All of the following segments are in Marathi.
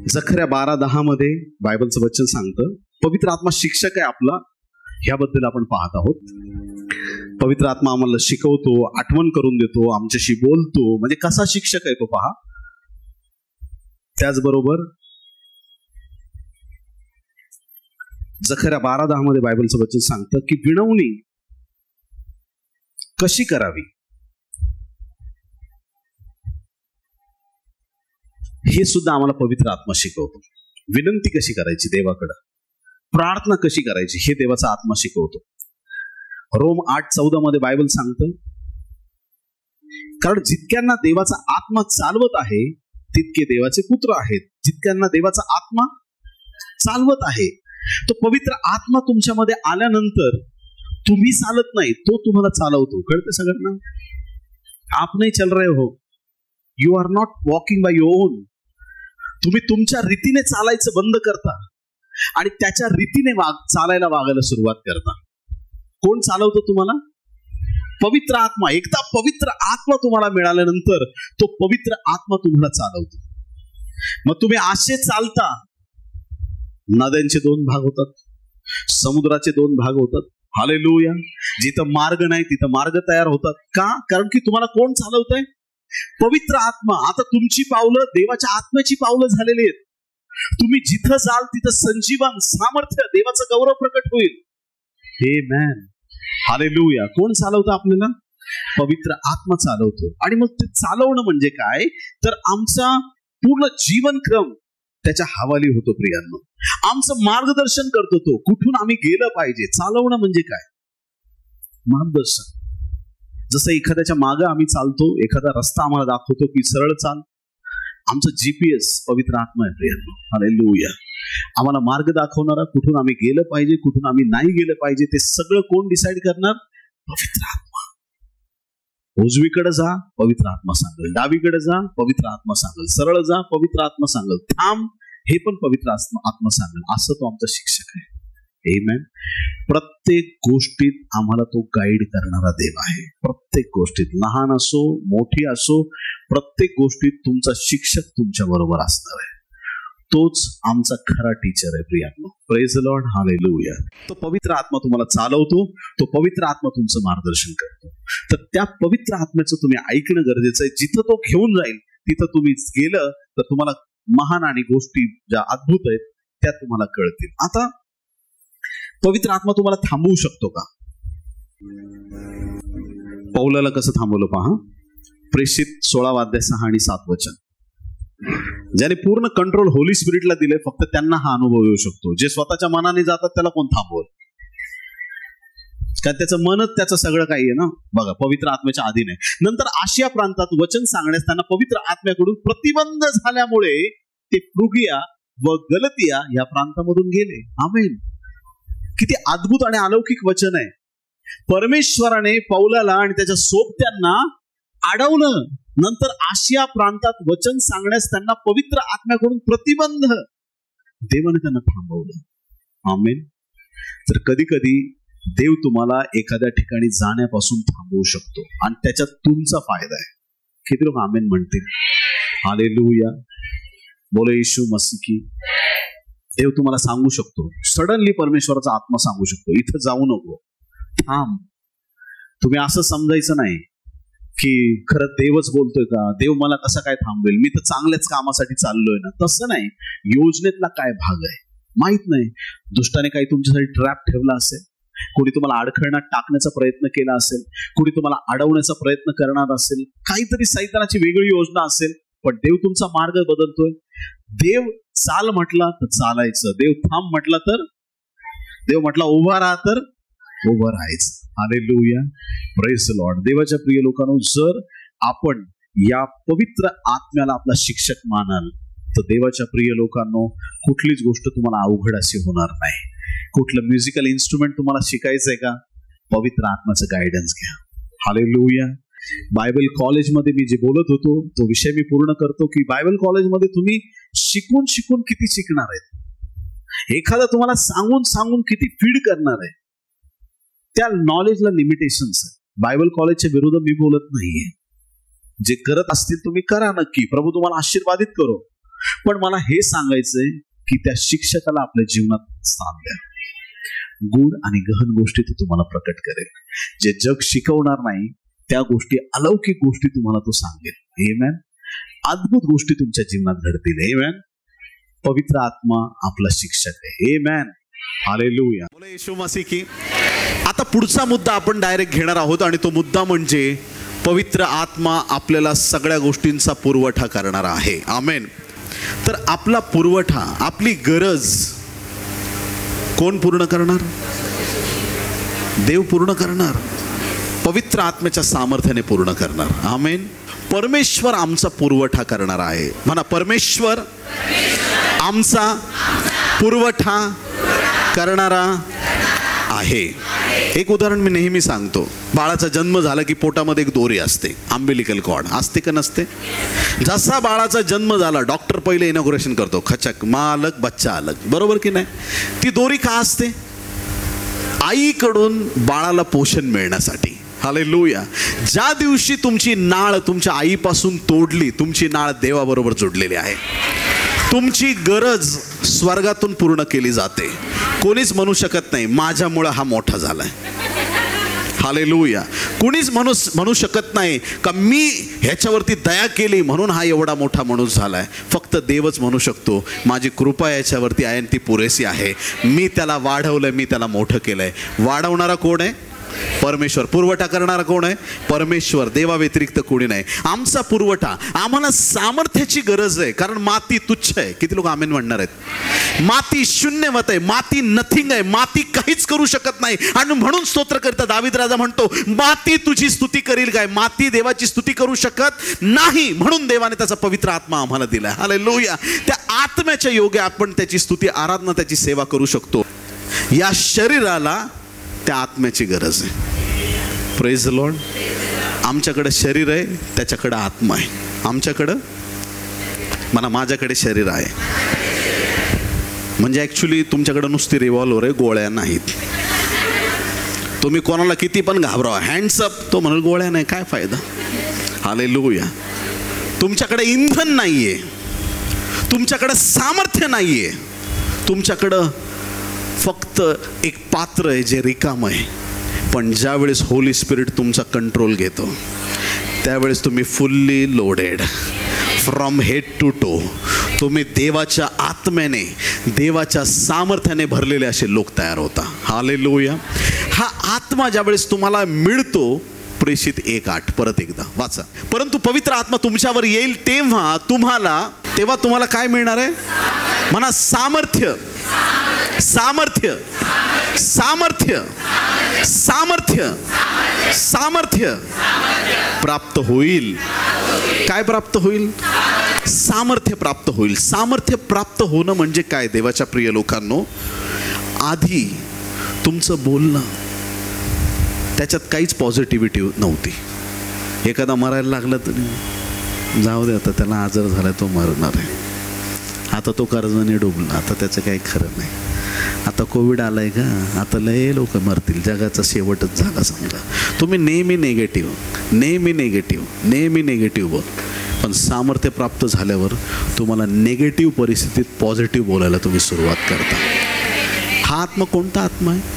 जखऱ्या 12:10 मध्ये बायबलचं वचन सांगतं, पवित्र आत्मा शिक्षक आहे आपला, ह्याबद्दल आपण पाहत आहोत. पवित्र आत्मा आम्हाला शिकवतो, आठवण करून देतो, आमच्याशी बोलतो. म्हणजे कसा शिक्षक आहे तो पहा. त्याचबरोबर जखऱ्या 12:10 मध्ये बायबलचं वचन सांगतं की विनवणी कशी करावी हे सुद्धा आम्हाला पवित्र आत्मा शिकवतो. विनंती कशी करायची देवाकडे, प्रार्थना कशी करायची हे देवाचा आत्मा शिकवतो. रोम 8:14 मध्ये बायबल सांगतं, कारण जितक्यांना देवाचा आत्मा चालवत आहे तितके देवाचे पुत्र आहेत. जितक्यांना देवाचा आत्मा चालवत आहे, तो पवित्र आत्मा तुमच्यामध्ये आल्यानंतर तुम्ही चालत नाही, तो तुम्हाला चालवतो. कळतं सगळ्यांना? आप नाही चल रहे हो, you are not walking by your own. तुम्ही तुमच्या रीतीने चालायचं बंद करता आणि त्याच्या रीतीने चालायला वागायला सुरुवात करता. कोण चालवतो तुम्हाला? पवित्र आत्मा. एकदा पवित्र आत्मा तुम्हाला मिळाल्यानंतर तो पवित्र आत्मा तुम्हाला चालवतो. मग तुम्ही असे चालता. नद्यांचे 2 भाग होतात, समुद्राचे 2 भाग होतात. हालेलुया. जिथं मार्ग नाही तिथं मार्ग तयार होतात. का? कारण की तुम्हाला कोण चालवतंय? पवित्र आत्मा. आता तुमची पावलं देवाच्या आत्म्याची पावलं झालेली आहेत. तुम्ही जिथं जाल तिथं संजीवन सामर्थ्य देवाचं गौरव प्रकट होईल. आमेन. हालेलुया. कोण चालवतं आपल्याला? पवित्र आत्मा चालवतो. आणि मग ते चालवणं म्हणजे काय? तर आमचा पूर्ण जीवनक्रम त्याच्या हवाली होतो. प्रियांनो, आमचं मार्गदर्शन करतो तो, कुठून आम्ही गेलं पाहिजे. चालवणं म्हणजे काय? मार्गदर्शन. जसं एखाद्याच्या मागं आम्ही चालतो, एखादा रस्ता आम्हाला दाखवतो की सरळ चाल. आमचं GPS पवित्र आत्मा आहे प्रियांनो. हालेलुया. आम्हाला मार्ग दाखवणारा, कुठून आम्ही गेलं पाहिजे, कुठून आम्ही नाही गेलं पाहिजे, ते सगळं कोण डिसाईड करणार? पवित्र आत्मा. उजवीकडे जा, पवित्र आत्मा सांगेल. डावीकडे जा, पवित्र आत्मा सांगेल. सरळ जा, पवित्र आत्मा सांगेल. थांब, हे पण पवित्र आत्मा सांगेल. असं तो आमचा शिक्षक आहे. आमेन. प्रत्येक गोष्टीत आम्हाला तो गाईड करणारा देव आहे. प्रत्येक गोष्टीत, लहान असो मोठी असो, प्रत्येक गोष्टीत तुमचा शिक्षक तुमच्या बरोबर असणार आहे. तोच आमचा खरा टीचर आहे प्रियांनो. Praise the lord. हालेलुया. तो पवित्र आत्मा तुम्हाला चालवतो, तो पवित्र आत्मा तुमचं मार्गदर्शन करतो. तर त्या पवित्र आत्म्याचं तुम्ही ऐकणं गरजेचं आहे. जिथं तो घेऊन जाईल तिथं तुम्ही गेलं तर तुम्हाला महान आणि गोष्टी ज्या अद्भुत आहेत त्या तुम्हाला कळतील. आता पवित्र आत्मा तुम्हाला थांबवू शकतो का? पौलाला कसं थांबवलं पहा. प्रेषित 16 अध्याय 6 आणि 7 वचन. ज्याने पूर्ण कंट्रोल होली स्पिरिटला दिले, फक्त त्यांना हा अनुभव येऊ शकतो. जे स्वतःच्या मनाने जातात त्याला कोण थांबवल? कारण त्याचं मनच त्याचं सगळं काही आहे ना. बघा, पवित्र आत्म्याच्या अधीन आहे. नंतर आशिया प्रांतात वचन सांगण्यास त्यांना पवित्र आत्म्याकडून प्रतिबंध झाल्यामुळे ते फ्रुगिया व गलतिया या प्रांतामधून गेले. आमेन. किती अद्भुत आणि अलौकिक वचन आहे. परमेश्वराने पौलाला आणि त्याच्या सोबत्यांना अडवलं. नंतर आशिया प्रांतात वचन सांगण्यास त्यांना पवित्र आत्म्याकडून प्रतिबंध, देवाने त्यांना थांबवलं. आमेन. तर कधी कधी देव तुम्हाला एखाद्या ठिकाणी जाण्यापासून थांबवू शकतो आणि त्याच्यात तुमचा फायदा आहे. किती लोक आमेन म्हणतील? हालेलुया. बोले येशू मसीह की. देव तुम्हाला सांगू शकतो, सडनली परमेश्वराचा आत्मा सांगू शकतो, इथं जाऊ नको, थांब. तुम्ही असं समजायचं नाही की खरं देवच बोलतोय का, देव मला कसं काय थांबवेल, मी तर चांगल्याच कामासाठी चाललोय ना. तसं नाही. योजनेतला काय भाग आहे माहित नाही. दुष्टाने काही तुमच्यासाठी ट्रॅप ठेवला असेल, कोणी तुम्हाला अडखळण्यात टाकण्याचा प्रयत्न केला असेल, कोणी तुम्हाला अडवण्याचा प्रयत्न करणार असेल, काहीतरी सैतानाची वेगळी योजना असेल. पण देव तुमचा मार्ग बदलतोय. देव चाल म्हटला तर चालायचं, देव थांब म्हटला तर, देव म्हटला उभा राहा तर उभं राहायचं. हालेलुया. Praise the Lord. देवाच्या प्रिय लोकांनो, जर आपण या पवित्र आत्म्याला आपला शिक्षक मानाल तर देवाच्या प्रिय लोकांनो, कुठलीच गोष्ट तुम्हाला अवघड अशी होणार नाही. कुठलं म्युझिकल इन्स्ट्रुमेंट तुम्हाला शिकायचंय का, पवित्र आत्म्याचं गायडन्स घ्या. हालेलुया. बायबल कॉलेजमध्ये मी जे बोलत होतो तो विषय मी पूर्ण करतो की बायबल कॉलेजमध्ये तुम्ही शिकून शिकून किती शिकणार आहेत. एखादा तुम्हाला सांगून सांगून किती फीड करणार आहे. त्या नॉलेजला लिमिटेशन्स आहे. बायबल कॉलेजच्या विरोधात मी बोलत नाहीये. जे करत असतील तुम्ही करा नक्की, प्रभू तुम्हाला आशीर्वादित करो. पण मला हे सांगायचंय की त्या शिक्षकाला आपल्या जीवनात स्थान द्या. गूढ आणि गहन गोष्टी तो तुम्हाला प्रकट करेल. जे जग शिकवणार नाही त्या गोष्टी, अलौकिक गोष्टी तुम्हाला तो सांगेल. आमेन. अद्भुत गोष्टी तुमच्या जीवनात घडतील. आमेन. पवित्र आत्मा आपला शिक्षक आहे. आमेन. हालेलुया. बोला येशू मसीह की. आता पुढचा मुद्दा आपण डायरेक्ट घेणार आहोत आणि तो मुद्दा म्हणजे पवित्र आत्मा आपल्याला सगळ्या गोष्टींचा पुरवठा करणारा आहे. आमेन. तर आपला पुरवठा, आपली गरज कोण पूर्ण करणार? देव पूर्ण करणार. पवित्र आत्म्याच्या सामर्थ्याने पूर्ण करणार. आमेन. परमेश्वर आमचा पुरवठा करणार आहे. म्हणा, परमेश्वर आमचा पुरवठा करणारा आहे. एक उदाहरण मी नेहमी सांगतो. बाळाचा जन्म झाला की पोटामध्ये एक दोरी असते, अम्बिलिकल कॉर्ड असते का नसते? जसा बाळाचा जन्म झाला डॉक्टर पहिले इनॉग्रेशन करतो, खचक माँ अलग बच्चा अलग, बरोबर की नाही? ती दोरी का असते? आईकडून बाळाला पोषण मिळण्यासाठी. हालेलुया. ज्या दिवशी तुमची नाळ तुमच्या आईपासून तोडली, तुमची नाळ देवाबरोबर जोडलेली आहे. तुमची गरज स्वर्गातून पूर्ण केली जाते. कोणीच म्हणू शकत नाही माझ्यामुळे हा मोठा झालाय. हालेलुया. कुणीच म्हणू शकत नाही का मी ह्याच्यावरती दया केली म्हणून हा एवढा मोठा माणूस झालाय. फक्त देवच म्हणू शकतो माझी कृपा याच्यावरती आहे आणि ती पुरेसी आहे. मी त्याला वाढवलंय, मी त्याला मोठं केलंय. वाढवणारा कोण आहे? परमेश्वर. पुरवठा करणारा कोण आहे? परमेश्वर. देवा व्यतिरिक्त कोणी नाही. आमचा पुरवठा, आम्हाला सामर्थ्याची गरज आहे. कारण माती तुच्छ आहे. किती लोक आमेन म्हणणार आहेत? माती शून्यवत आहे, माती नथिंग आहे, माती काहीच करू शकत नाही. आणि म्हणून स्तोत्र करता दावीद राजा म्हणतो, माती तुझी स्तुती करील काय? माती देवाची स्तुती करू शकत नाही. म्हणून देवाने त्याचा पवित्र आत्मा आम्हाला दिलाय. हालेलुया. त्या आत्म्याच्या योगे आपण त्याची स्तुती, आराधना, त्याची सेवा करू शकतो. या शरीराला त्या आत्म्याची गरज आहे. Praise the Lord. आमच्याकडे शरीर आहे, त्याच्याकडे आत्मा आहे. आमच्याकडं म्हणा, माझ्याकडे शरीर आहे. म्हणजे ॲक्च्युली तुमच्याकडे नुसती रिव्हॉल्वर आहे, गोळ्या नाहीत. तुम्ही कोणाला किती पण घाबरावा, हँड्सअप, तो म्हणाल गोळ्या नाही, काय फायदा? हालेलुया. तुमच्याकडे इंधन नाहीये, तुमच्याकडे सामर्थ्य नाहीये, तुमच्याकडं फक्त एक पात्र आहे जे रिकाम आहे. पण ज्यावेळेस होली स्पिरिट तुमचा कंट्रोल घेतो त्यावेळेस तुम्ही fully loaded from head to toe, तुम्ही देवाच्या आत्म्याने, देवाच्या सामर्थ्याने भरलेले असे लोक तयार होता. हालेलुया. हा आत्मा ज्यावेळेस तुम्हाला मिळतो, प्रेषित 1:8 परत एकदा वाचा. परंतु पवित्र आत्मा तुमच्यावर येईल तेव्हा तुम्हाला काय मिळणार आहे? म्हणा, सामर्थ्य. सामर्थ्य. सामर्थ्य. सामर्थ्य. सामर्थ्य प्राप्त होईल. काय प्राप्त होईल? सामर्थ्य प्राप्त होईल. सामर्थ्य प्राप्त होणं म्हणजे काय देवाच्या प्रिय लोकांनो? आधी तुमचं बोलणं त्याच्यात काहीच पॉझिटिव्हिटी नव्हती. एखादा मरायला लागला तरी जाऊ दे, आता त्याला आजार झाला, तो मरणार आहे. आता तो कर्जाने डुबला, आता त्याचं काही खरं नाही. आता कोविड आलाय का, आता लय लोक मरतील, जगाचा शेवटच झाला समजा. तुम्ही नेहमी निगेटिव्ह, नेहमी निगेटिव्ह, नेहमी निगेटिव्ह. पण सामर्थ्य प्राप्त झाल्यावर तुम्हाला नेगेटिव्ह परिस्थितीत पॉझिटिव्ह बोलायला तुम्ही सुरुवात करता. हा आत्मा कोणता आत्मा आहे?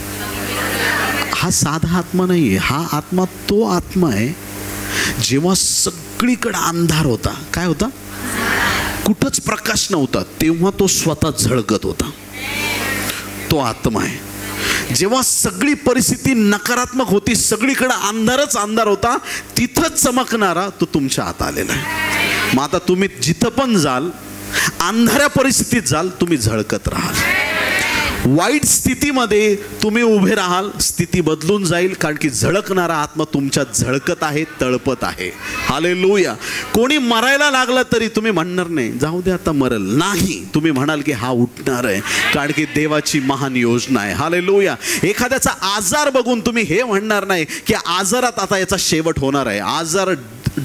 हा साधा आत्मा नाही आहे. हा आत्मा तो आत्मा आहे जेव्हा सगळीकडे अंधार होता. काय होता? कुठंच प्रकाश नव्हता, तेव्हा तो स्वतः झळकत होता. तो आत्मा आहे. जेव्हा सगळी परिस्थिती नकारात्मक होती, सगळीकडे अंधारच अंधार होता, तिथंच चमकणारा तो तुमच्या आत आलेला आहे. मग आता तुम्ही जिथं पण जाल, अंधाऱ्या परिस्थितीत जाल, तुम्ही झळकत राहाल. वाईट स्थितीमध्ये तुम्ही उभे राहाल, स्थिती बदलून जाईल. कारण की झळकणारा आत्मा तुमच्यात झळकत आहे, तळपत आहे. हालेलुया. कोणी मरायला लागला तरी तुम्ही म्हणणार नाही जाऊ दे आता मरल, नाही, तुम्ही म्हणाल की हा उठणार आहे. कारण की देवाची महान योजना आहे. हालेलुया. एखाद्याचा आजार बघून तुम्ही हे म्हणणार नाही की आजारात आता याचा शेवट होणार आहे. आजार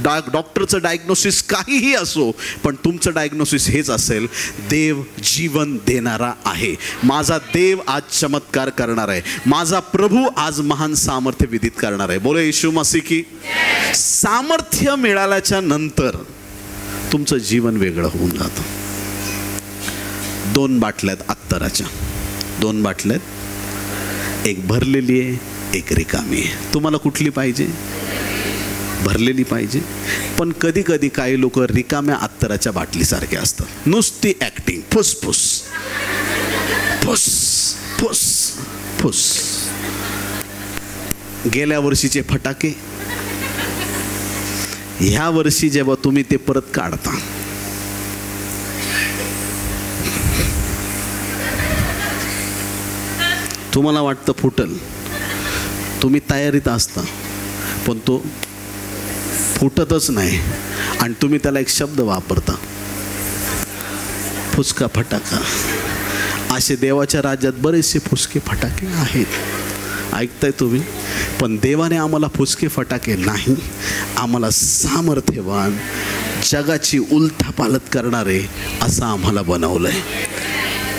डॉक्टरचं डायग्नोसिस काहीही असो, पण तुमचं डायग्नोसिस हेच असेल, देव जीवन देणारा आहे. माझा देव आज चमत्कार करणार आहे. माझा प्रभू आज महान सामर्थ्य विदित करणार आहे. बोले येशू मसीह की. सामर्थ्य मिळाल्याच्या नंतर तुमचं जीवन वेगळं होऊन जातं. 2 बाटल्यात अत्तराच्या, 2 बाटल्यात, एक भरलेली आहे, एक रिकामी आहे. तुम्हाला कुठली पाहिजे? भरलेली पाहिजे. पण कधी कधी काही लोक रिकाम्या अत्तराच्या बाटलीसारखे असतात, नुसती ऍक्टिंग, फुसफुस फुस फुस फुस. गेल्या वर्षीचे फटाके ह्या वर्षी जेव्हा तुम्ही ते परत काढता, तुम्हाला वाटतं फुटल, तुम्ही तयारीत असता, पण तो फुटतच नाही. आणि तुम्ही त्याला एक शब्द वापरता, फुसका फटाका. असे देवाच्या राज्यात बरेचसे फुसके फटाके आहेत, ऐकताय तुम्ही? पण देवाने आम्हाला फुसके फटाके नाही, आम्हाला सामर्थ्यवान, जगाची उलथापालथ करणारे असं आम्हाला बनवलंय.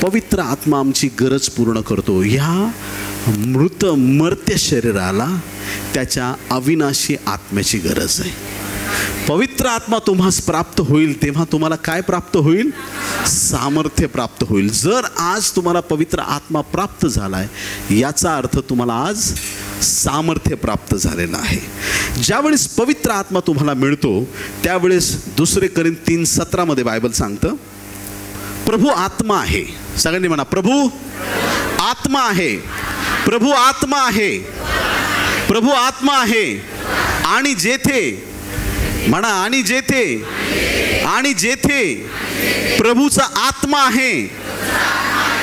पवित्र आत्मा आमची गरज पूर्ण करतो. ह्या मर्त्य शरीराला त्याच्या अविनाशी आत्म्याची गरज आहे. पवित्र आत्मा तुम्हास प्राप्त होईल तेव्हा तुम्हाला काय प्राप्त होईल? सामर्थ्य प्राप्त होईल. जर आज तुम्हाला पवित्र आत्मा प्राप्त झालाय, याचा अर्थ तुम्हाला आज सामर्थ्य प्राप्त झालेलं आहे. ज्यावेळेस पवित्र आत्मा तुम्हाला मिळतो त्यावेळेस 2 कोरिंथ 3:17 मध्ये बायबल सांगतं, प्रभू आत्मा आहे. सगळ्यांनी म्हणा, प्रभू आत्मा आहे. प्रभू आत्मा आहे. प्रभू आत्मा आहे. आणि जेथे म्हणा, आणि जेथे प्रभूचा आत्मा आहे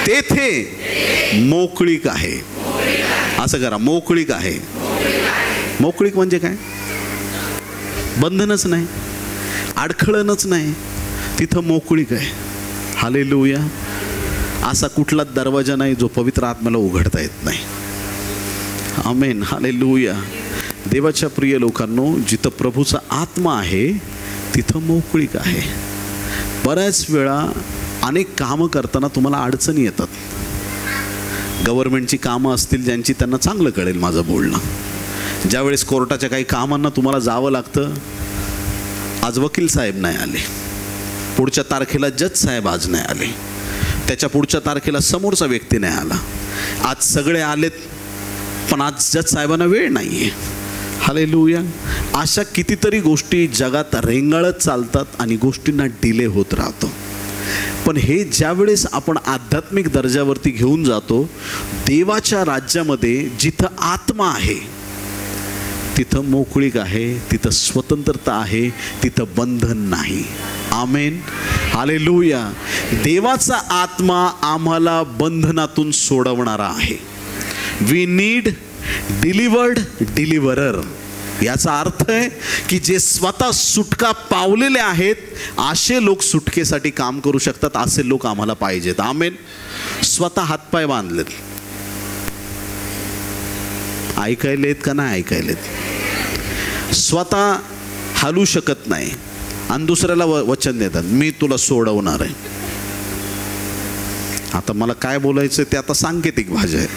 तेथे मोकळीक आहे. असं करा, मोकळीक आहे. मोकळीक म्हणजे काय? बंधनच नाही, अडखळणच नाही, तिथं मोकळीक आहे. हालेलुया. असा कुठलाच दरवाजा नाही जो पवित्र आत्म्याला उघडता येत नाही. आमेन. हालेलुया. देवाच्या प्रिय लोकांनो, जिथं प्रभूचा आत्मा आहे तिथं मोकळीक आहे. बऱ्याच वेळा अनेक कामं करताना तुम्हाला अडचणी येतात. गव्हर्नमेंटची कामं असतील ज्यांची, त्यांना चांगलं कळेल माझं बोलणं. ज्यावेळेस कोर्टाच्या काही कामांना तुम्हाला जावं लागतं, आज वकील साहेब नाही आले, पुढच्या तारखेला जज साहेब आज नाही आले, त्याच्या पुढच्या तारखेला समोरचा व्यक्ती नाही आला, आज सगळे आलेत पण आज जज साहेबांना वेळ नाही आहे. हालेलुया. अशा कितीतरी गोष्टी जगात रेंगाळत चालतात आणि गोष्टींना डिले होत राहतो. पण हे ज्यावेळेस आपण आध्यात्मिक दर्जावरती घेऊन जातो, देवाच्या राज्यामध्ये जिथं आत्मा आहे तिथं मोकळीक आहे, तिथं स्वतंत्रता आहे, तिथं बंधन नाही. आमेन. हालेलुया. देवाचा आत्मा आम्हाला बंधनातून सोडवणारा आहे. We need delivered deliverer. याचा अर्थ आहे की जे स्वतः सुटका पावलेले आहेत असे लोक सुटकेसाठी काम करू शकतात, असे लोक आम्हाला पाहिजेत. आमेन. स्वतः हातपाय बांधलेत, ऐकायलेत का नाही ऐकायलेत, स्वतः हालू शकत नाही आणि दुसऱ्याला वचन देतात, मी तुला सोडवणार आहे. आता मला काय बोलायचं ते आता सांकेतिक भाषा आहे,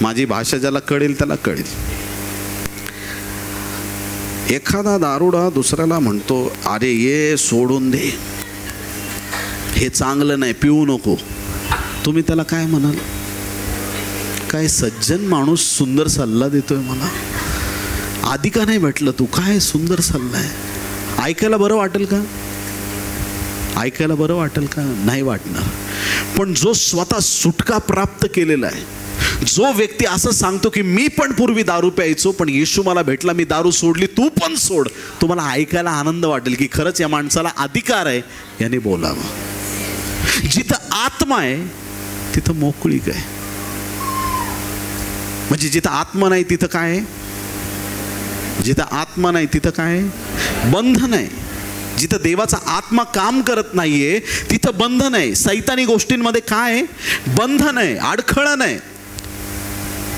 माझी भाषा ज्याला कळेल त्याला कळेल. एखादा दारुडा दुसऱ्याला म्हणतो, अरे ये सोडून दे, हे चांगलं नाही, पिऊ नको. तुम्ही त्याला काय म्हणाल? काय सज्जन माणूस सुंदर सल्ला देतोय मला, आधी का नाही भेटलं तू, काय सुंदर सल्ला आहे. ऐकायला बरं वाटेल का? ऐकायला बरं वाटेल का? नाही वाटणार. पण जो स्वतः सुटका प्राप्त केलेला आहे, जो व्यक्ती असं सांगतो की मी पण पूर्वी दारू प्यायचो पण येशू मला भेटला, मी दारू सोडली, तू पण सोड, तुम्हाला ऐकायला आनंद वाटेल की खरंच या माणसाला अधिकार आहे याने बोलावं. जिथं आत्मा आहे तिथं मोकळीक आहे. म्हणजे जिथं आत्मा नाही तिथं काय आहे? जिथं आत्मा नाही तिथं काय आहे? बंधन आहे. जिथं देवाचा आत्मा काम करत नाहीये तिथं बंधन आहे. सैतानी गोष्टींमध्ये काय आहे? बंधन आहे, अडखळण आहे.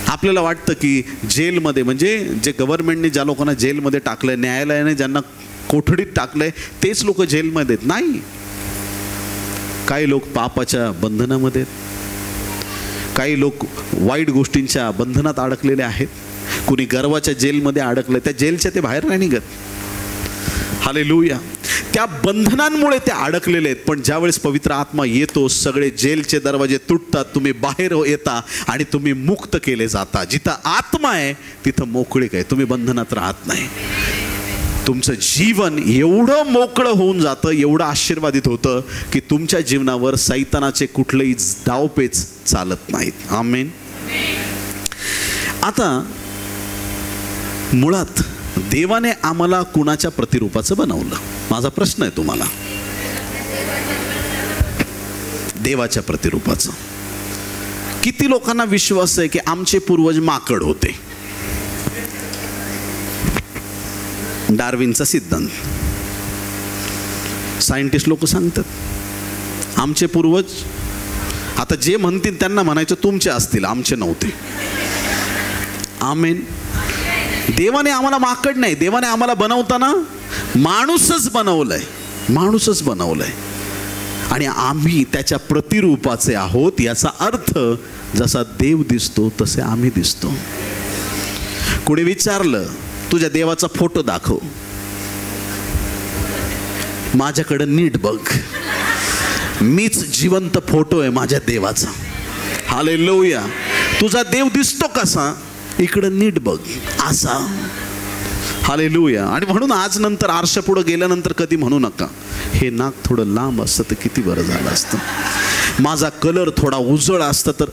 आपल्याला वाटतं की जेलमध्ये, म्हणजे जे गव्हर्नमेंटने ज्या लोकांना जेलमध्ये टाकलंय, न्यायालयाने ज्यांना कोठडीत टाकलंय तेच लोक जेलमध्ये आहेत. नाही, काही लोक पापाच्या बंधनामध्ये, काही लोक वाईट गोष्टींच्या बंधनात अडकलेले आहेत. कुणी गर्वाच्या जेलमध्ये अडकले, त्या जेलच्या ते बाहेर नाही निघत. हालेलुया. त्या बंधनांमुळे ते अडकलेले आहेत. पण ज्यावेळेस पवित्र आत्मा येतो, सगळे जेलचे दरवाजे तुटतात, तुम्ही बाहेर येता आणि तुम्ही मुक्त केले जाता. जिथं आत्मा आहे तिथं मोकळीक आहे, तुम्ही बंधनात राहत नाही. तुमचं जीवन एवढं मोकळं होऊन जातं, एवढं आशीर्वादित होतं की तुमच्या जीवनावर सैतानाचे कुठलेही डावपेच चालत नाहीत. आमेन. आता मुळात देवाने आम्हाला कुणाच्या प्रतिरूपाचं बनवलं? माझा प्रश्न आहे तुम्हाला. देवाच्या प्रतिरूपाचं. किती लोकांना विश्वास आहे की आमचे पूर्वज माकड होते? डार्विनचा सिद्धांत. सायंटिस्ट लोक सांगतात आमचे पूर्वज, आता जे म्हणतील त्यांना म्हणायचं तुमचे असतील, आमचे नव्हते. आमेन. देवाने आम्हाला माकड नाही, देवाने आम्हाला बनवताना माणूसच बनवलंय, माणूसच बनवलंय. आणि आम्ही त्याच्या प्रतिरूपाचे आहोत. याचा अर्थ जसा देव दिसतो तसे आम्ही दिसतो. कोणी विचारलं तुझ्या देवाचा फोटो दाखव, माझ्याकडे नीट बघ, मीच जिवंत फोटो आहे माझ्या देवाचा. हालेलुया. तुझा देव दिसतो कसा? इकडं नीट बघ असा. हालेलुया. आणि म्हणून आज नंतर आरशा पुढे गेल्यानंतर कधी म्हणू नका हे नाक थोडं लांब असतं तर किती बरं झालं असतं, माझा कलर थोडा उजळ असता तर.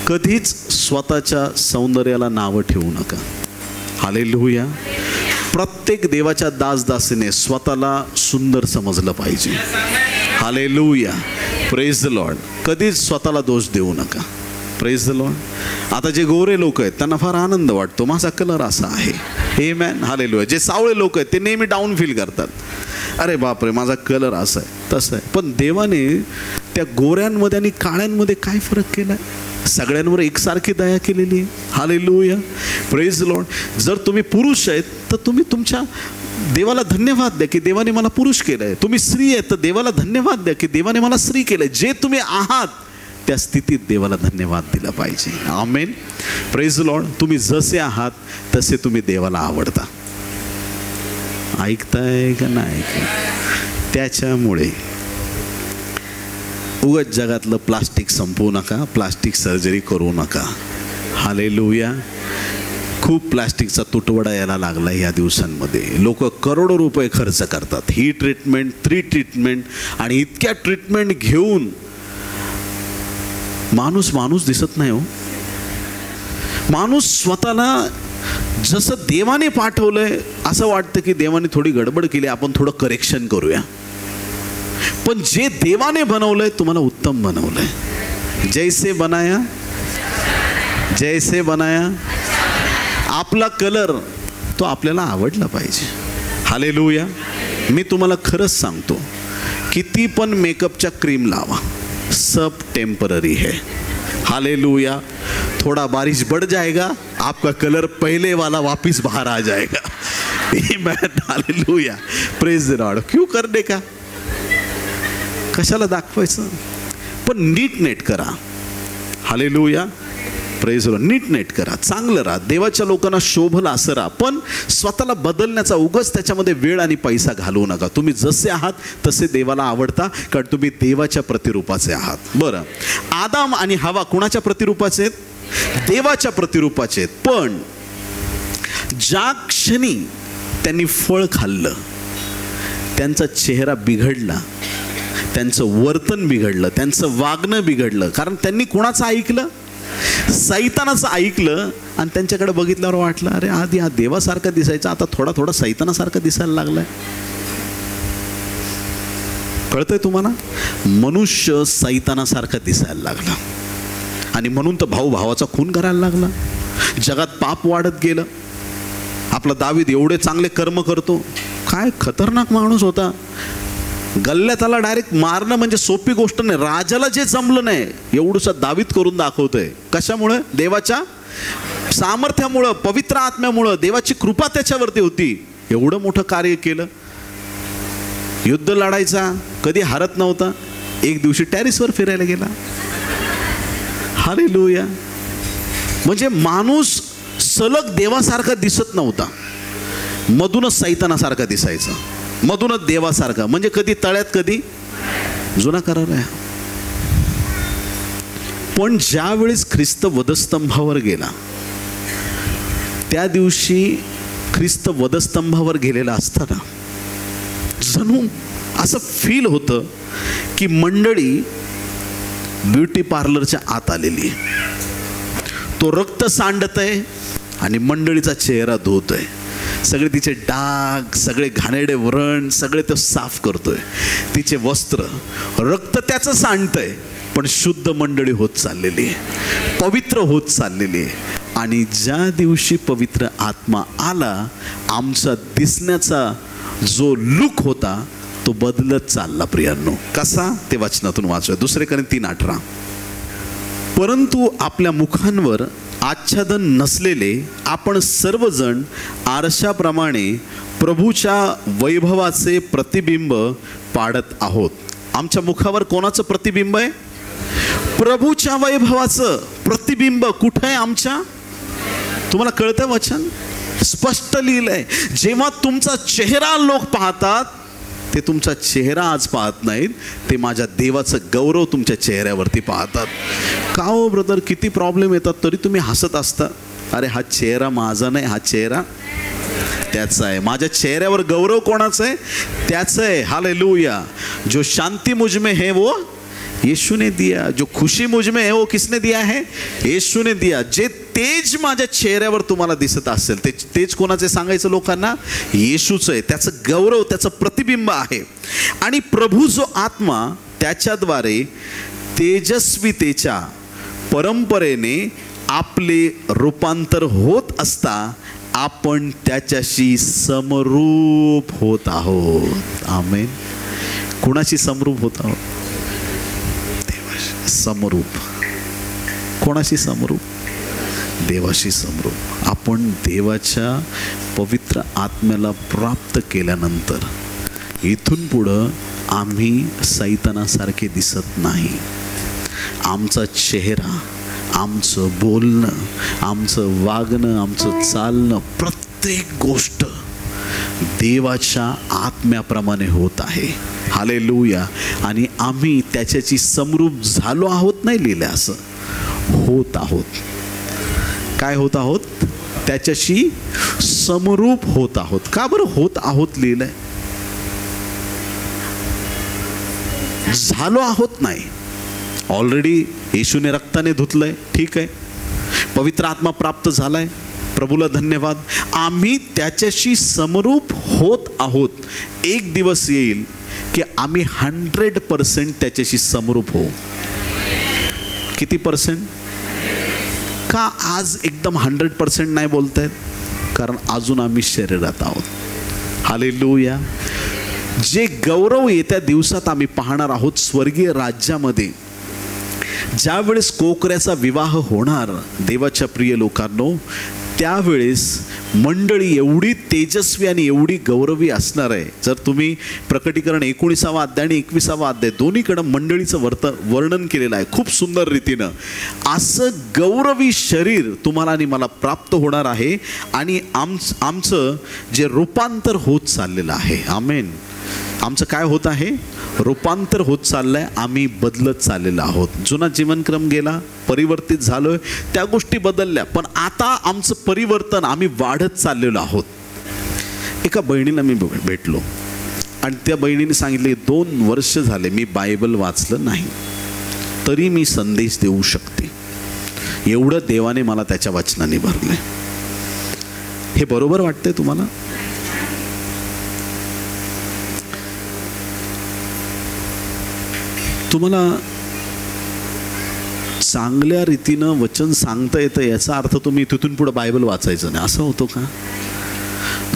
कधीच स्वतःच्या सौंदर्याला नावं ठेवू नका. हालेलुया. प्रत्येक देवाच्या दासदासीने स्वतःला सुंदर समजलं पाहिजे. हालेलुया. Praise the Lord. कधीच स्वतःला दोष देऊ नका. Praise the Lord. आता जे गोरे लोक आहेत त्यांना फार आनंद वाटतो माझा कलर असा आहे. आमेन. हालेलुया. जे सावळे लोक आहेत ते नेहमी डाऊन फील करतात, अरे बापरे माझा कलर असा आहे तसं आहे. पण देवाने त्या गोऱ्यांमध्ये आणि काळ्यांमध्ये काय फरक केलाय? सगळ्यांवर एकसारखी दया केलेली आहे. हालेलुया. Praise the Lord. जर तुम्ही पुरुष आहेत तर तुम्ही तुमच्या देवाला धन्यवाद द्या की देवाने मला पुरुष केलंय. तुम्ही स्त्री आहेत तर देवाला धन्यवाद द्या की देवाने मला स्त्री केलंय. जे तुम्ही आहात त्या स्थितीत देवाला धन्यवाद दिला पाहिजे. आमेन. Praise the lord. तुम्ही जसे आहात तसे तुम्ही देवाला आवडता. ऐकताय का नाही? त्याच्यामुळे उगाच जगातलं प्लास्टिक संपवू नका, प्लास्टिक सर्जरी करू नका. हालेलुया. खूप प्लास्टिकचा तुटवडा यायला लागला या दिवसांमध्ये. लोक करोडो रुपये खर्च करतात, ही ट्रीटमेंट, 3 ट्रीटमेंट, आणि इतक्या ट्रीटमेंट घेऊन माणूस दिसत नाही हो. माणूस स्वतःला जसं देवाने पाठवलंय असं वाटतं की देवाने थोडी गडबड केली, आपण थोडं करेक्शन करूया. पण जे देवाने बनवलंय तुम्हाला उत्तम बनवलंय. जैसे बनाया जैसे बनाया. आपला कलर तो आपल्याला आवडला पाहिजे. हालेलुया. मी तुम्हाला खरंच सांगतो, किती पण मेकअपच्या क्रीम लावा, सब टेम्पररी है. हालेलुया. थोड़ा बारिश बढ़ जाएगा, आपका कलर पहले वाला वापस बाहर आ जाएगा. हालेलुया. Praise the lord. क्यों करने का? कशाला दाखवायचं? पण नीट करा. हालेलुया. Praise the lord. नीट करा, चांगलं राहा, देवाच्या लोकांना शोभला असं राहा. पण स्वतःला बदलण्याचा उगाच त्याच्यामध्ये वेळ आणि पैसा घालवू नका. तुम्ही जसे आहात तसे देवाला आवडता, कारण तुम्ही देवाच्या प्रतिरूपाचे आहात. बरं, आदाम आणि हवा कुणाच्या प्रतिरूपाचे आहेत? देवाच्या प्रतिरूपाचे आहेत. पण ज्या क्षणी त्यांनी फळ खाल्लं त्यांचा चेहरा बिघडला, त्यांचं वर्तन बिघडलं, त्यांचं वागणं बिघडलं. कारण त्यांनी कुणाचं ऐकलं? सैतानाचं ऐकलं. आणि त्यांच्याकडे बघितल्यावर वाटलं अरे आधी हा देवासारखा दिसायचा, आता थोडा थोडा सैतानासारखा दिसायला लागलाय. कळतंय तुम्हाला? मनुष्य सैतानासारखा दिसायला लागला आणि म्हणून तर भाऊ भावाचा खून करायला लागला. जगात पाप वाढत गेलं. आपला दावीद एवढे चांगले कर्म करतो, काय खतरनाक माणूस होता. गल्ल्यात आला, डायरेक्ट मारणं म्हणजे सोपी गोष्ट नाही. राजाला जे जमलं नाही एवढंसं दावीद करून दाखवतोय. कशामुळे? देवाच्या सामर्थ्यामुळं, पवित्र आत्म्यामुळं, देवाची कृपा त्याच्यावरती होती. एवढं मोठं कार्य केलं. युद्ध लढायचा, कधी हारत नव्हता. एक दिवशी टॅरिसवर फिरायला गेला. हालेलुया. म्हणजे माणूस सलग देवासारखा दिसत नव्हता, मधूनच सैतानासारखा दिसायचा. मधूनच देवासारखा, म्हणजे कधी तळ्यात कधी जुना करार आहे. पण ज्या वेळेस ख्रिस्त वधस्तंभावर गेला, त्या दिवशी ख्रिस्त वधस्तंभावर गेलेला असताना जणू असं फील होतं की मंडळी ब्युटी पार्लरच्या आत आलेली आहे. तो रक्त सांडतंय आणि मंडळीचा चेहरा धुतोय. सगळे तिचे डाग, सगळे घाणेरडे व्रण सगळे तो साफ करतोय. तिचे वस्त्र, रक्त त्याचं सांडतंय, पण शुद्ध मंडळी होत चाललेली आहे, पवित्र होत चाललेली आहे. आणि ज्या दिवशी पवित्र आत्मा आला, आमचा दिसण्याचा जो लुक होता तो बदलत चालला प्रियांनो. कसा ते वचनातून वाचूया. 2 कोरिंथी 3:18. परंतु आपल्या मुखांवर आच्छादन नसलेले आपण सर्वजण आरशाप्रमाणे प्रभूच्या वैभवाचे प्रतिबिंब पाडत आहोत. आमच्या मुखावर कोणाचं प्रतिबिंब आहे? प्रभूच्या वैभवाचं प्रतिबिंब. कुठं आहे आमच्या? तुम्हाला कळतं वचन? स्पष्ट लिहिलंय. जेव्हा तुमचा चेहरा लोक पाहतात, ते तुमचा चेहरा आज पाहत नाहीत, ते माझ्या देवाचं गौरव तुमच्या चेहऱ्यावरती पाहतात. का हो ब्रदर, किती प्रॉब्लेम येतात तरी तुम्ही हसत असता. अरे हा चेहरा माझा नाही, हा चेहरा त्याचा आहे. माझ्या चेहऱ्यावर गौरव कोणाचा आहे? त्याचं आहे. हालेलुया. जो शांति मुझ में है वो यीशु ने दिया, जो खुशी मुझ में है वो किसने दिया है? यीशु ने दिया. जे तेज माझ्या चेहऱ्यावर तुम्हाला दिसत असेल, ते तेज कोणाचे सांगायचं लोकांना? येशूचं आहे. त्याचं गौरव, त्याचं प्रतिबिंब आहे. आणि प्रभू जो आत्मा, त्याच्याद्वारे तेजस्वितेच्या परंपरेने आपले रूपांतर होत असता आपण त्याच्याशी समरूप होत आहोत. आमेन. कुणाशी समरूप होत आहोत? समरूप. कोणाशी समरूप? देवाशी समरूप. आपण देवाच्या पवित्र आत्म्याला प्राप्त केल्यानंतर इथून पुढं आम्ही सैतानासारखे दिसत नाही. आमचा चेहरा, आमचं बोलणं, आमचं वागणं, आमचं चालणं, प्रत्येक गोष्ट देवाच्या आत्म्याप्रमाणे होत आहे. हालेलुया. आणि आम्ही त्याच्याशी समरूप झालो आहोत नाही लिहिलं, असं होत आहोत. काय होत आहोत? त्याच्याशी समरूप होत आहोत. का बरं होत आहोत लिहिलंय? झालो आहोत नाही. ऑलरेडी येशूने रक्ताने धुतलंय, ठीक आहे. पवित्र आत्मा प्राप्त झालाय, प्रभूला धन्यवाद. आम्ही त्याच्याशी समरूप होत आहोत. एक दिवस येईल की आम्ही 100% त्याच्याशी समरूप होऊ. किती पर्सेंट? का आज एकदम 100% नाही बोलतायत? कारण अजून आम्ही शरीरात आहोत. हालेलुया. जे गौरव येत्या दिवसात आम्ही पाहणार आहोत स्वर्गीय राज्यामध्ये, ज्या वेळेस कोकऱ्याचा विवाह होणार देवाच्या प्रिय लोकांनो, त्यावेळेस मंडळी एवढी तेजस्वी आणि एवढी गौरवी असणार आहे. जर तुम्ही प्रकटीकरण 19वा अध्याय आणि 21वा अध्याय दोन्हीकडं मंडळीचं वर्णन केलेलं आहे खूप सुंदर रीतीनं. असं गौरवी शरीर तुम्हाला आणि मला प्राप्त होणार आहे. आणि आमचं जे रूपांतर होत चाललेलं आहे, आमेन, आमचं काय होत आहे? रूपांतर होत चाललंय. आम्ही बदलत चाललेलो आहोत. जुना जीवनक्रम गेला, परिवर्तित झालोय, त्या गोष्टी बदलल्या, पण आता आमचं परिवर्तन, आम्ही वाढत चाललेलो आहोत. एका बहिणीला मी भेटलो आणि त्या बहिणीने सांगितले, 2 वर्ष झाले मी बायबल वाचलं नाही, तरी मी संदेश देऊ शकते. एवढं देवाने मला त्याच्या वचनाने भरलंय. हे बरोबर वाटतंय तुम्हाला? तुम्हाला चांगल्या रीतीनं वचन सांगता येतं याचा अर्थ तुम्ही तिथून पुढे बायबल वाचायचं नाही असं होतो का?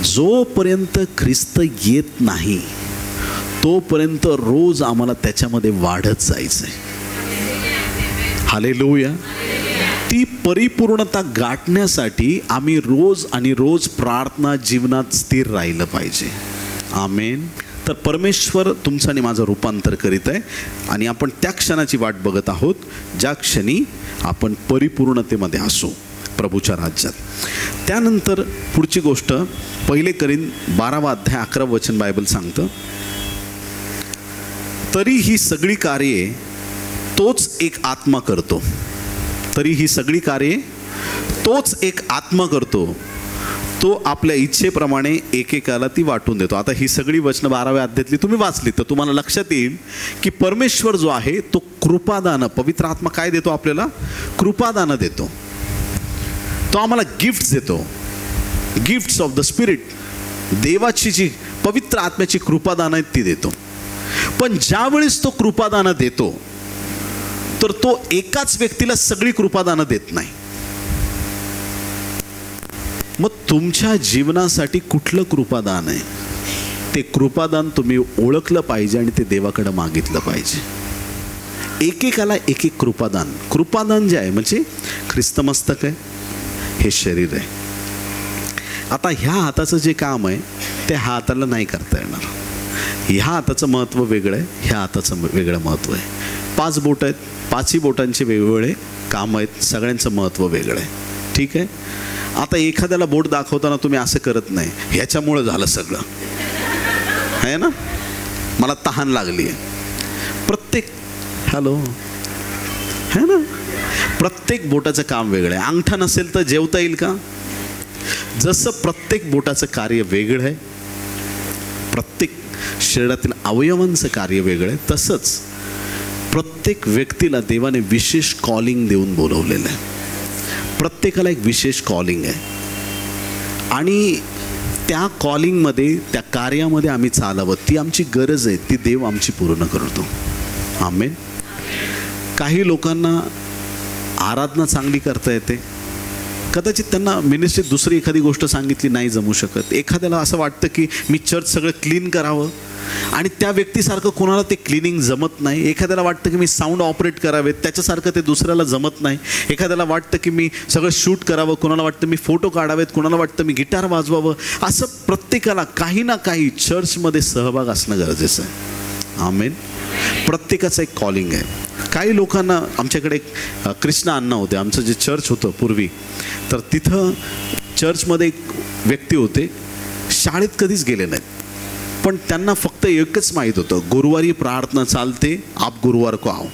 जोपर्यंत ख्रिस्त येत नाही तोपर्यंत रोज आम्हाला त्याच्यामध्ये वाढत जायचंय. हालेलुया. ती परिपूर्णता गाठण्यासाठी आम्ही रोज आणि रोज प्रार्थना जीवनात स्थिर राहिलं पाहिजे. आमेन. तर परमेश्वर तुमचं आणि माझं रूपांतर करीत आहे आणि आपण त्या क्षणाची वाट बघत आहोत ज्या क्षणी आपण परिपूर्णतेमध्ये असू प्रभूच्या राज्यात. त्यानंतर पुढची गोष्ट 1 कोरिंथ 12 अध्याय 11 वचन बायबल सांगतं, तरी ही सगळी कार्ये तोच एक आत्मा करतो. तरी ही सगळी कार्ये तोच एक आत्मा करतो, तो आपल्या इच्छेप्रमाणे एकेकाला ती वाटून देतो. आता ही सगळी वचनं 12व्या अध्यायातली तुम्ही वाचली तर तुम्हाला लक्षात येईल की परमेश्वर जो आहे तो कृपादान, पवित्र आत्मा काय देतो आपल्याला? कृपादान देतो. तो आम्हाला गिफ्ट्स देतो, गिफ्ट्स ऑफ द स्पिरिट. देवाची जी पवित्र आत्म्याची कृपादान आहेत ती देतो. पण ज्यावेळेस तो कृपादान देतो तर तो एकाच व्यक्तीला सगळी कृपादानं देत नाही. मग तुमच्या जीवनासाठी कुठलं कृपादान आहे ते कृपादान तुम्ही ओळखलं पाहिजे आणि ते देवाकडे मागितलं पाहिजे. एकेकाला एक एक कृपादान. कृपादान जे आहे म्हणजे ख्रिस्तमस्तक आहे, हे शरीर आहे. आता ह्या हाताचं जे काम आहे ते ह्या हाताला नाही करता येणार. ह्या हाताचं महत्त्व वेगळं आहे, ह्या हाताचं वेगळं महत्त्व आहे. 5 बोट आहेत, 5ही बोटांचे वेगवेगळे काम आहेत, सगळ्यांचं महत्त्व वेगळं आहे. ठीक आहे. आता एखाद्याला बोट दाखवताना तुम्ही असं करत नाही, ह्याच्यामुळं झालं सगळं आहे ना, मला तहान लागली आहे. प्रत्येक हॅलो है ना, प्रत्येक बोटाचं काम वेगळं आहे. अंगठा नसेल तर जेवता येईल का? जसं प्रत्येक बोटाचं कार्य वेगळं आहे, प्रत्येक शरीरातील अवयवांचं कार्य वेगळं आहे, तसंच प्रत्येक व्यक्तीला देवाने विशेष कॉलिंग देऊन बोलवलेलं आहे. प्रत्येकाला एक विशेष कॉलिंग आहे आणि त्या कॉलिंगमध्ये, त्या कार्यामध्ये आम्ही चालावं, ती आमची गरज आहे, ती देव आमची पूर्ण करतो. आमेन. काही लोकांना आराधना चांगली करता येते, कदाचित त्यांना मिनिस्ट्रीत दुसरी एखादी गोष्ट सांगितली नाही जमू शकत. एखाद्याला असं वाटतं की मी चर्च सगळं क्लीन करावं आणि त्या व्यक्तीसारखं कोणाला ते क्लिनिंग जमत नाही. एखाद्याला वाटतं की मी साऊंड ऑपरेट करावेत, त्याच्यासारखं ते दुसऱ्याला जमत नाही. एखाद्याला वाटतं की मी सगळं शूट करावं, कोणाला वाटतं मी फोटो काढावेत, कोणाला वाटतं मी गिटार वाजवावं. असं प्रत्येकाला काही ना काही चर्चमध्ये सहभाग असणं गरजेचं आहे. आमेन. प्रत्येकाचं एक कॉलिंग आहे. काही लोकांना, आमच्याकडे कृष्णा अण्णा होते, आमचं जे चर्च होतं पूर्वी, तर तिथं चर्चमध्ये एक व्यक्ती होते, शाळेत कधीच गेले नाहीत, पण त्यांना फक्त एकच माहीत होतं, गुरुवारी प्रार्थना चालते, आप गुरुवार को आओ.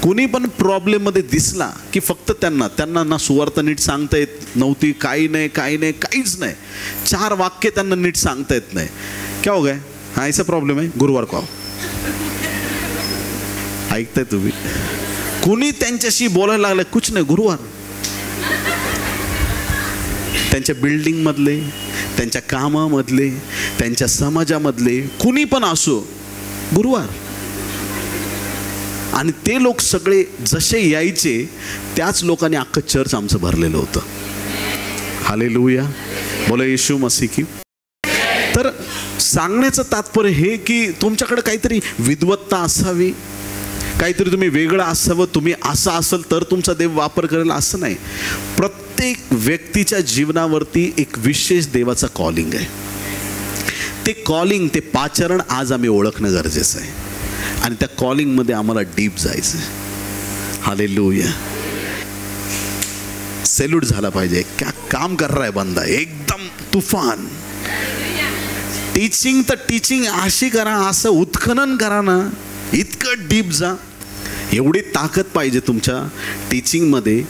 कोणी पण प्रॉब्लेममध्ये दिसला की फक्त त्यांना ना सुवार्ता नीट सांगता येत नव्हती, काहीच नाही. 4 वाक्य त्यांना नीट सांगता येत नाही. क्या हो गया, हा ऐसा प्रॉब्लेम आहे, गुरुवार को आओ. ऐकताय तुम्ही? कुणी त्यांच्याशी बोलायला लागलं, कुछ नाही, गुरुवार. त्यांच्या बिल्डिंगमधले, त्यांच्या कामामधले, त्यांच्या समाजामधले कुणी पण असो, गुरुवार. आणि ते लोक सगळे जसे यायचे त्याच लोकांनी अख्खं चर्च आमचं भरलेलं होतं. हालेलुया, बोला येशू मसीह की. तर सांगण्याचं तात्पर्य हे की तुमच्याकडे काहीतरी विद्वत्ता असावी, काहीतरी तुम्ही वेगळं असावं, तुम्ही असं असाल तर तुमचा देव वापर करेल असं नाही. प्रत्येक व्यक्तीच्या जीवनावरती एक विशेष देवाचा कॉलिंग आहे. ते कॉलिंग, ते पाचारण आज आम्ही ओळखणं गरजेचं आहे आणि त्या कॉलिंगमध्ये आम्हाला डीप जायचं आहे. हालेलुया. सॅल्यूट झाला पाहिजे. क्या काम कर रहा है बंदा, एकदम तुफान. टीचिंग तर टीचिंग अशी करा, असं उत्खनन करा ना, इतकं डीप जा. एवढी ताकद पाहिजे तुमच्या टीचिंगमध्ये,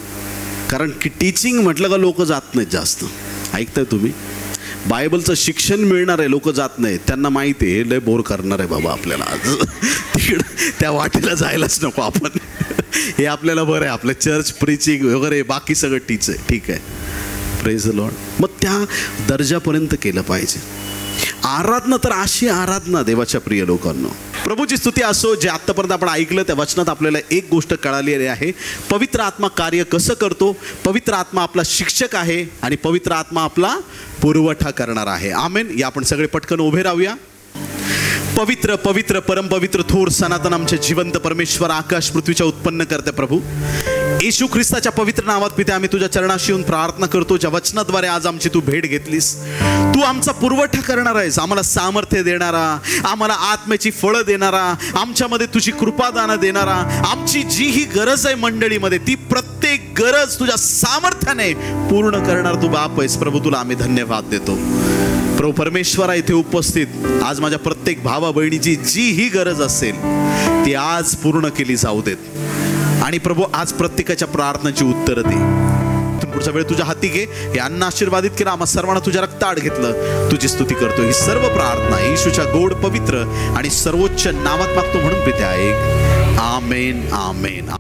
कारण की टीचिंग म्हटलं का लोक जात नाहीत जास्त. ऐकताय तुम्ही? बायबलचं शिक्षण मिळणार आहे, लोक जात नाहीत. त्यांना माहिती आहे हे लय बोर करणार आहे बाबा आपल्याला, तिकडं त्या वाटेला जायलाच नको आपण. हे आपल्याला बरं आहे, आपलं चर्च प्रीचिंग वगैरे बाकी सगळं टीच आहे, ठीक आहे. Praise the Lord. मग त्या दर्जापर्यंत केलं पाहिजे. आराधना तर अशी आराधना देवाच्या प्रिय लोकांनो, प्रभूची स्तुती असो. जे आत्तापर्यंत आपण ऐकलं त्या वचनात आपल्याला एक गोष्ट कळालेली आहे, पवित्र आत्मा कार्य कसं करतो. पवित्र आत्मा आपला शिक्षक आहे आणि पवित्र आत्मा आपला पुरवठा करणार आहे. आमेन. या आपण सगळे पटकन उभे राहूया. पवित्र पवित्र परमपवित्र थोर सनातन आमचे जिवंत परमेश्वर, आकाश पृथ्वीच्या उत्पन्न करते प्रभू, येशू ख्रिस्ताच्या पवित्र नावात पिते आम्ही तुझ्या चरणाशी येऊन प्रार्थना करतो. ज्या वचनाद्वारे आज आमची तू भेट घेतलीस, तू आमचा पुरवठा करणार आहेस, आम्हाला सामर्थ्य देणारा, आम्हाला आत्म्याची फळं देणारा, आमच्यामध्ये तुझी कृपादानं देणारा, आमची जी ही गरज आहे मंडळीमध्ये ती प्रत्येक गरज तुझ्या सामर्थ्याने पूर्ण करणार तू बाप आहेस. प्रभू तुला आम्ही धन्यवाद देतो. प्रभू परमेश्वरा इथे उपस्थित आज माझ्या प्रत्येक भावा बहिणीची जी ही गरज असेल ती आज पूर्ण केली जाऊ देत. आणि प्रभू आज प्रत्येकाच्या प्रार्थनेची उत्तर दे. पुढचा वेळ तुझ्या हाती घे. हे अन्न आशीर्वादित केलं, आम्हा सर्वांना तुझ्या रक्ताआड घेतलं, तुझी स्तुती करतो. ही सर्व प्रार्थना येशूच्या गोड पवित्र आणि सर्वोच्च नावात मागतो म्हणून पिते आहे. आमेन आमेन.